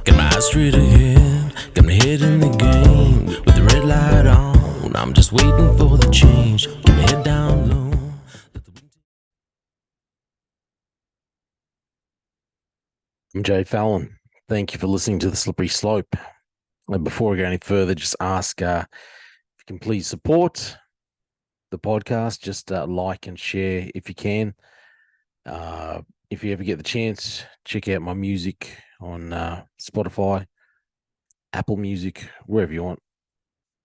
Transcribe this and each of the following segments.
Got my eyes straight ahead, got my head in the game. With the red light on, I'm just waiting for the change. Keep my head down low. I'm Jay Fallon. Thank you for listening to The Slippery Slope. And before I go any further, just ask if you can please support the podcast. Just like and share if you can. If you ever get the chance, check out my music on Spotify, Apple Music, wherever you want.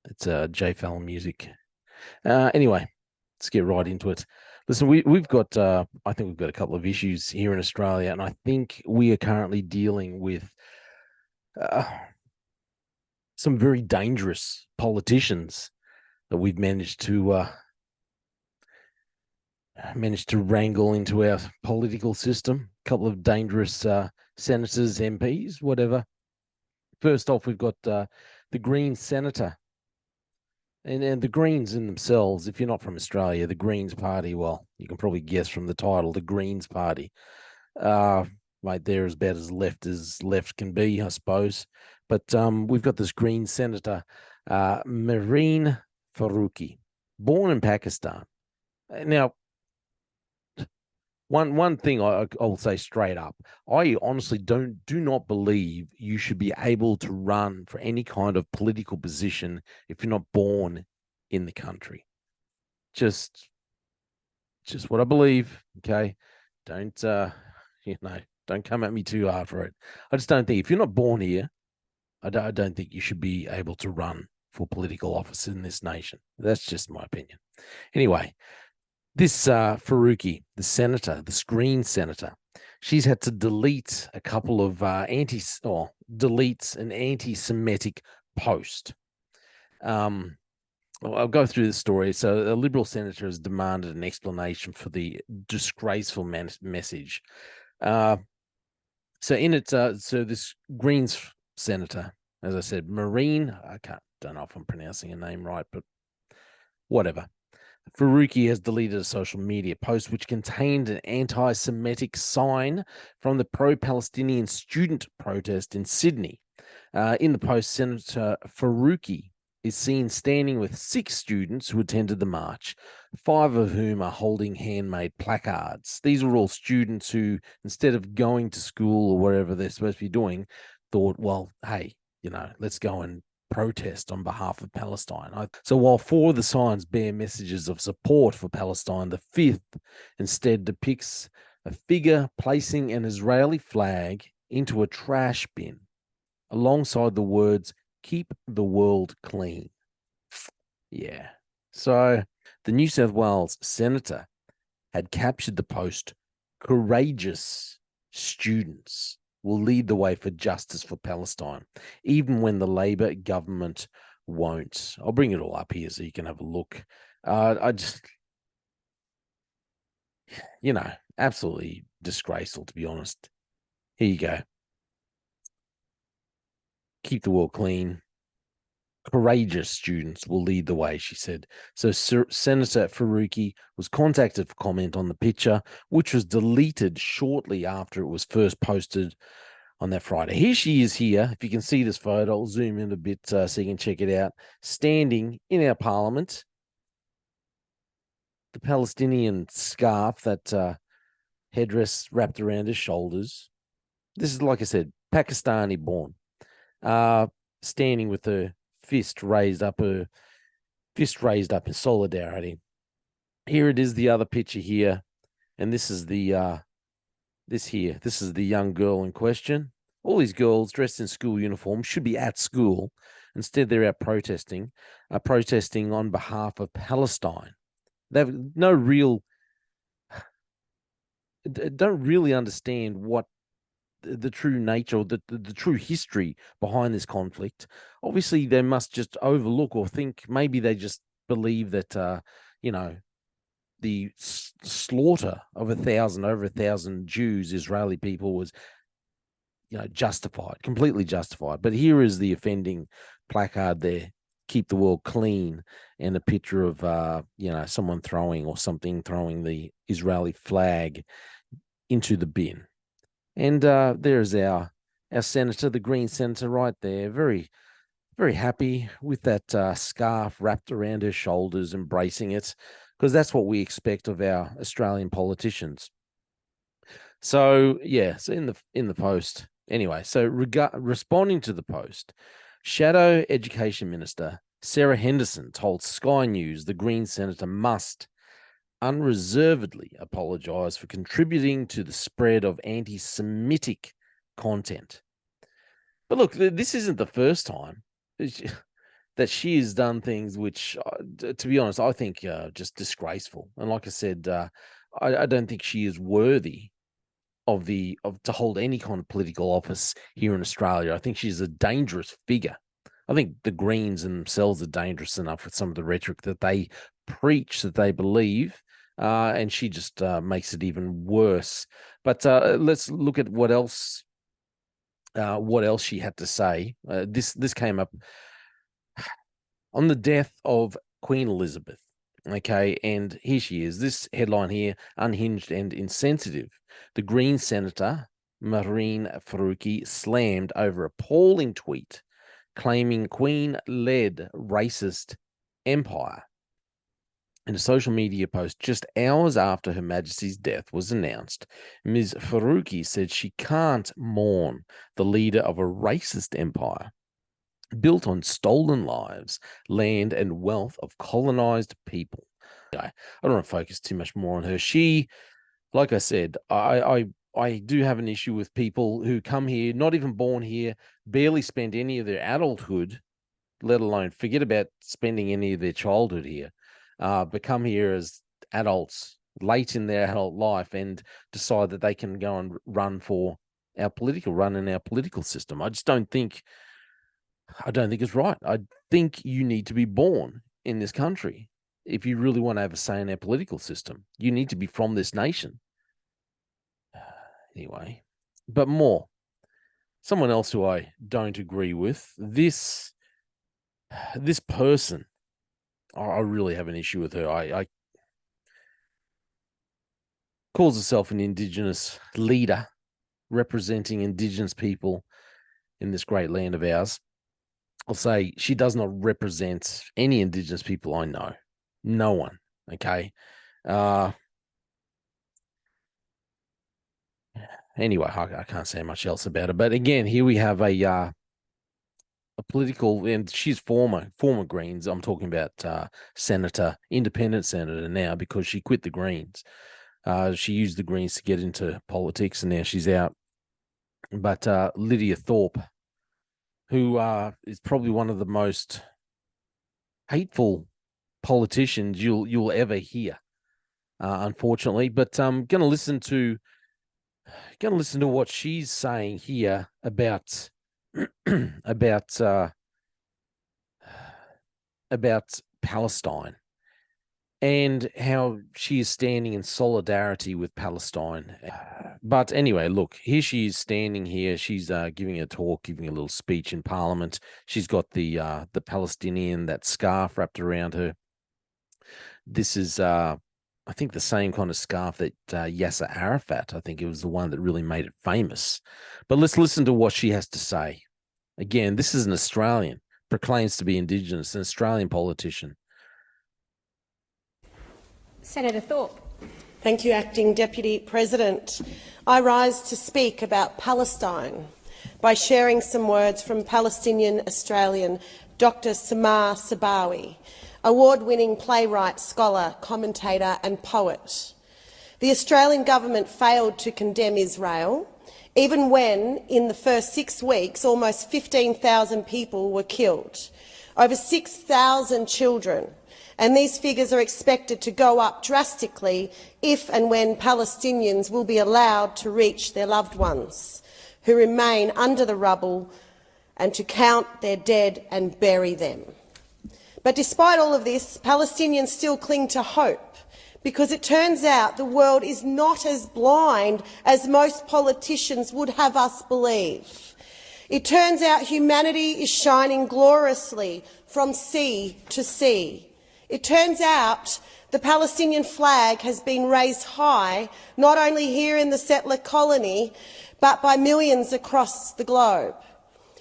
It's Jay Fallon Music. Anyway, let's get right into it. Listen, we've got, I think we've got a couple of issues here in Australia, and I think we are currently dealing with uh, some very dangerous politicians that we've managed to wrangle into our political system. A couple of dangerous senators, MPs, whatever. First off, we've got the Green senator. And the Greens in themselves, if you're not from Australia, the Greens Party, well, you can probably guess from the title, the Greens Party. Mate, they're as left can be, I suppose. But we've got this Green senator, Marine Faruqi, born in Pakistan. Now, one thing I'll say straight up, I honestly do not believe you should be able to run for any kind of political position if you're not born in the country. Just what I believe. Okay, don't don't come at me too hard for it. I just don't think if you're not born here, I don't think you should be able to run for political office in this nation. That's just my opinion. Anyway, this Faruqi, the senator, the Green senator, she's had to delete a couple of deletes an anti-Semitic post. I'll go through the story. So, a Liberal senator has demanded an explanation for the disgraceful message. So this Greens senator, as I said, don't know if I'm pronouncing her name right, but whatever. Faruqi has deleted a social media post which contained an anti-Semitic sign from the pro-Palestinian student protest in Sydney. In the post, Senator Faruqi is seen standing with 6 students who attended the march, 5 of whom are holding handmade placards. These were all students who, instead of going to school or wherever they're supposed to be doing, thought, well, hey, let's go and protest on behalf of Palestine. So while 4 of the signs bear messages of support for Palestine, the 5th instead depicts a figure placing an Israeli flag into a trash bin alongside the words, "Keep the world clean." Yeah. So the New South Wales senator had captured the post, "Courageous students will lead the way for justice for Palestine, even when the Labor government won't." I'll bring it all up here so you can have a look. I just, absolutely disgraceful, to be honest. Here you go. "Keep the world clean. Courageous students will lead the way," she said. So Senator Faruqi was contacted for comment on the picture, which was deleted shortly after it was first posted on that Friday. Here she is here. If you can see this photo, I'll zoom in a bit so you can check it out. Standing in our parliament, the Palestinian scarf, that headdress wrapped around her shoulders. This is, like I said, Pakistani born. Standing with her fist raised up in solidarity. Here it is, the other picture here, and this is the this is the young girl in question. All these girls dressed in school uniform should be at school. Instead, they're out protesting on behalf of Palestine. They've don't really understand what the true nature or the true history behind this conflict. Obviously, they must just overlook or think maybe they just believe that the slaughter of over 1,000 Jews, Israeli people, was justified, completely justified. But here is the offending placard there: "Keep the world clean," and a picture of someone throwing the Israeli flag into the bin. And there's our our senator, the Green senator, right there, very, very happy with that scarf wrapped around her shoulders, embracing it, because that's what we expect of our Australian politicians. So yeah, so in the post anyway. So responding to the post, Shadow Education Minister Sarah Henderson told Sky News the Green senator must unreservedly apologise for contributing to the spread of anti-Semitic content. But look, this isn't the first time that she has done things which, to be honest, I think just disgraceful. And like I said, I don't think she is worthy of to hold any kind of political office here in Australia. I think she's a dangerous figure. I think the Greens themselves are dangerous enough with some of the rhetoric that they preach, that they believe, and she just makes it even worse. But let's look at what else she had to say. This came up on the death of Queen Elizabeth. Okay, and here she is. This headline here, unhinged and insensitive. The Green senator, Mehreen Faruqi, slammed over appalling tweet claiming Queen led racist empire. In a social media post just hours after Her Majesty's death was announced, Ms. Faruqi said she can't mourn the leader of a racist empire built on stolen lives, land, and wealth of colonized people. I don't want to focus too much more on her. She, like I said, I do have an issue with people who come here, not even born here, barely spend any of their adulthood, let alone forget about spending any of their childhood here, but come here as adults late in their adult life and decide that they can go and run in our political system. I don't think it's right. I think you need to be born in this country. If you really want to have a say in our political system, you need to be from this nation. Anyway, but someone else who I don't agree with, this person, I really have an issue with her. I calls herself an Indigenous leader representing Indigenous people in this great land of ours. I'll say she does not represent any Indigenous people I know. No one. Okay. Anyway, I can't say much else about it. But again, here we have a political, and she's former Greens. I'm talking about independent senator now, because she quit the Greens. She used the Greens to get into politics, and now she's out. But Lydia Thorpe, who is probably one of the most hateful politicians you'll ever hear, unfortunately. But I'm going to listen to what she's saying here about about Palestine and how she is standing in solidarity with Palestine. But anyway, look, here she is standing here. She's giving a talk, giving a little speech in Parliament. She's got the Palestinian, that scarf wrapped around her. This is, I think, the same kind of scarf that Yasser Arafat, I think it was the one that really made it famous. But let's listen to what she has to say. Again, this is an Australian, proclaims to be Indigenous, an Australian politician. Senator Thorpe. Thank you, Acting Deputy President. I rise to speak about Palestine by sharing some words from Palestinian Australian Dr. Samar Sabawi, award-winning playwright, scholar, commentator and poet. The Australian government failed to condemn Israel, even when, in the first 6 weeks, almost 15,000 people were killed, over 6,000 children, and these figures are expected to go up drastically if and when Palestinians will be allowed to reach their loved ones who remain under the rubble and to count their dead and bury them. But despite all of this, Palestinians still cling to hope, because it turns out the world is not as blind as most politicians would have us believe. It turns out humanity is shining gloriously from sea to sea. It turns out the Palestinian flag has been raised high, not only here in the settler colony, but by millions across the globe.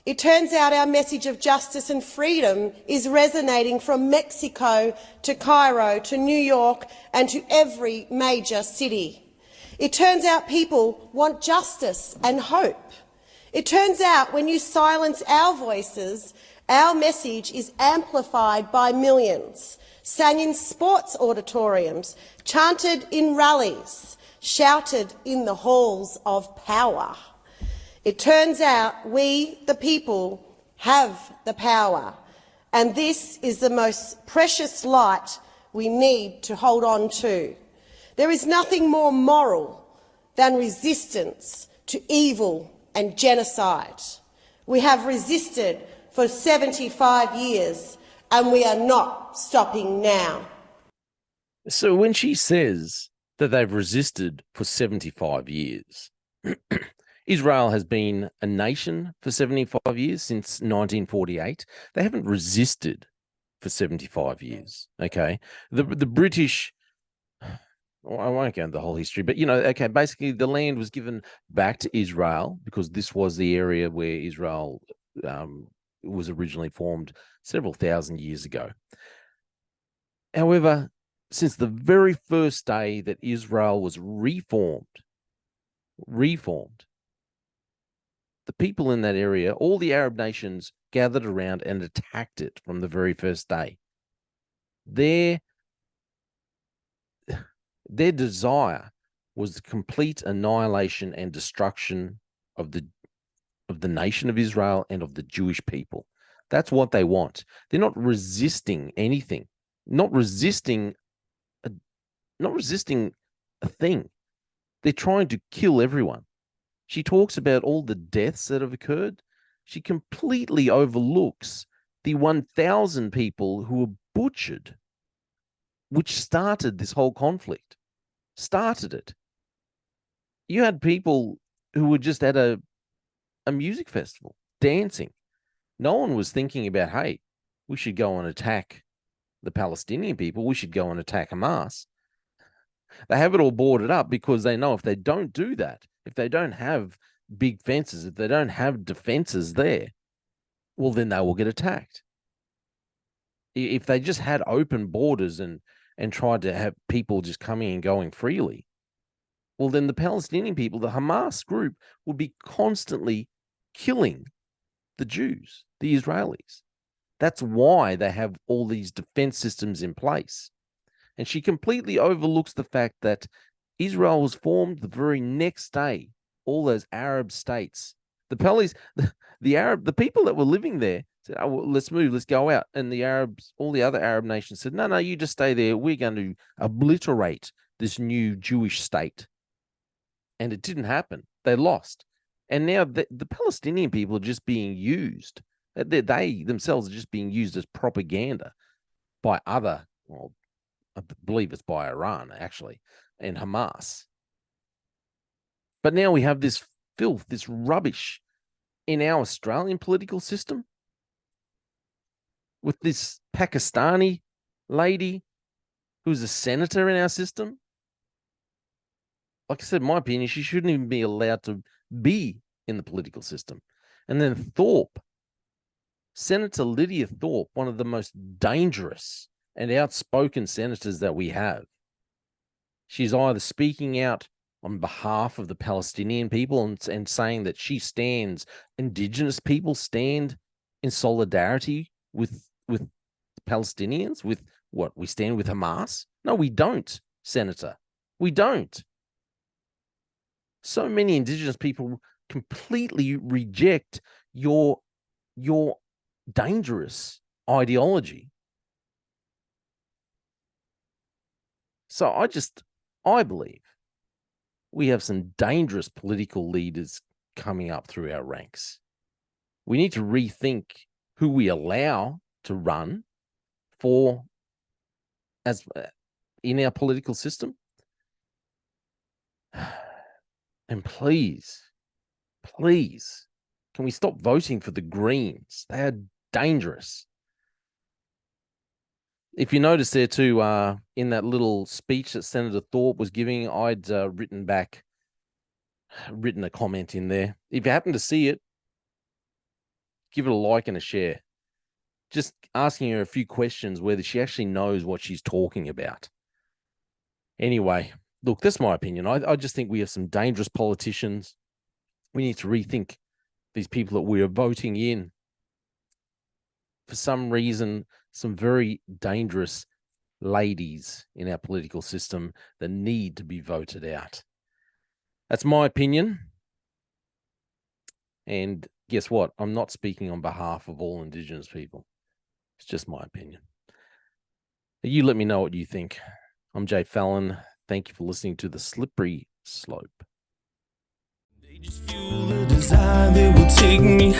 It turns out our message of justice and freedom is resonating from Mexico to Cairo to New York and to every major city. It turns out people want justice and hope. It turns out when you silence our voices, our message is amplified by millions, sang in sports auditoriums, chanted in rallies, shouted in the halls of power. It turns out we, the people, have the power, and this is the most precious light we need to hold on to. There is nothing more moral than resistance to evil and genocide. We have resisted for 75 years, and we are not stopping now. So when she says that they've resisted for 75 years, Israel has been a nation for 75 years, since 1948. They haven't resisted for 75 years, okay? The British, well, I won't go into the whole history, but, okay, basically the land was given back to Israel because this was the area where Israel was originally formed several thousand years ago. However, since the very first day that Israel was reformed, the people in that area, all the Arab nations gathered around and attacked it from the very first day. Their desire was the complete annihilation and destruction of the nation of Israel and of the Jewish people. That's what they want. They're not resisting anything, not resisting a thing. They're trying to kill everyone. She talks about all the deaths that have occurred. She completely overlooks the 1,000 people who were butchered, which started this whole conflict, started it. You had people who were just at a music festival, dancing. No one was thinking about, hey, we should go and attack the Palestinian people. We should go and attack Hamas. They have it all boarded up because they know if they don't do that, if they don't have big fences, if they don't have defenses there, well, then they will get attacked. If they just had open borders and tried to have people just coming and going freely, well, then the Palestinian people, the Hamas group, would be constantly killing the Jews, the Israelis. That's why they have all these defense systems in place. And she completely overlooks the fact that Israel was formed the very next day. All those Arab states, the people that were living there said, "Oh, well, let's move, let's go out." And the Arabs, all the other Arab nations said, "No, you just stay there. We're going to obliterate this new Jewish state." And it didn't happen. They lost. And now the Palestinian people are just being used. They themselves are just being used as propaganda by other, well, I believe it's by Iran, actually, and Hamas. But now we have this filth, this rubbish in our Australian political system with this Pakistani lady who's a senator in our system. Like I said, in my opinion, she shouldn't even be allowed to be in the political system. And then Thorpe, Senator Lydia Thorpe, one of the most dangerous and outspoken senators that we have. She's either speaking out on behalf of the Palestinian people and saying that Indigenous people stand in solidarity with Palestinians, with what? We stand with Hamas? No, we don't, Senator. We don't. So many Indigenous people completely reject your dangerous ideology. So I believe we have some dangerous political leaders coming up through our ranks. We need to rethink who we allow to run in our political system. And please, can we stop voting for the Greens? They are dangerous. If you notice there too, in that little speech that Senator Thorpe was giving, I'd written back written a comment in there. If you happen to see it, give it a like and a share. Just asking her a few questions whether she actually knows what she's talking about. Anyway, look, that's my opinion. I just think we have some dangerous politicians. We need to rethink these people that we are voting in. For some reason, some very dangerous ladies in our political system that need to be voted out. That's my opinion. And guess what? I'm not speaking on behalf of all Indigenous people. It's just my opinion. You let me know what you think. I'm Jay Fallon. Thank you for listening to The Slippery Slope. They just fuel the desire that will take me